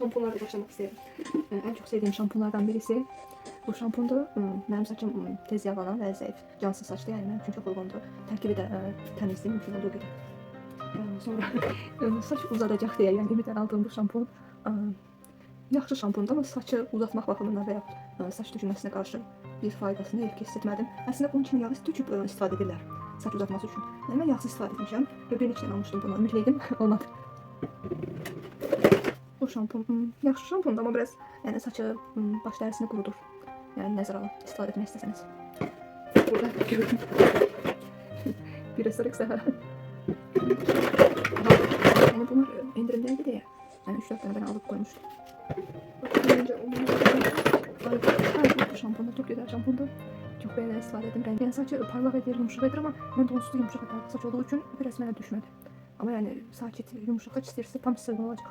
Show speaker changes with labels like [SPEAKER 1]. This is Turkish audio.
[SPEAKER 1] Şampunlarla başlamak isterim. En çok sevdiğim şampunlardan birisi bu şampundu. Benim saçım tez yağlanan ve zayıf, cansız saçlı yani ben için çok uygundu. Terkibi de temizliği mümkün olduğu gibi. Sonra saç uzadacaq deyə yəni ümidlə aldığım bu şampun yaxşı şampundur ama saçı uzatmaq baxımından və ya saç tökülməsinə qarşı bir faydasını heç hiss etmədim. Əslində bunun için yağ töküb istifadə edirlər saç uzatması üçün. Yəni mən yağsız istifadə etmişəm və bir neçə almışdım bunu. Ümidliydim, olmadı. Bu şampun yaxşı şampundur ama biraz yani saçı baş dərisini qurudur. Yani nəzərə alın, istifadə etmək istəsəniz. Burada gördüm. Bir ısırık səfər. Yani bunlar indirimdeydi diye. Yani 3-4 tane ben alıp koymuştum. Bu şampuan da çok güzel şampuandı. Çok beğenerek istifade ettim. Yani saçı parlak edir, yumuşak edir ama ben donsuz yumuşak edir saç olduğu için biraz mənə düşmedi. Ama yani sakit, yumuşak saç istəyirsə tam sizə olacaq.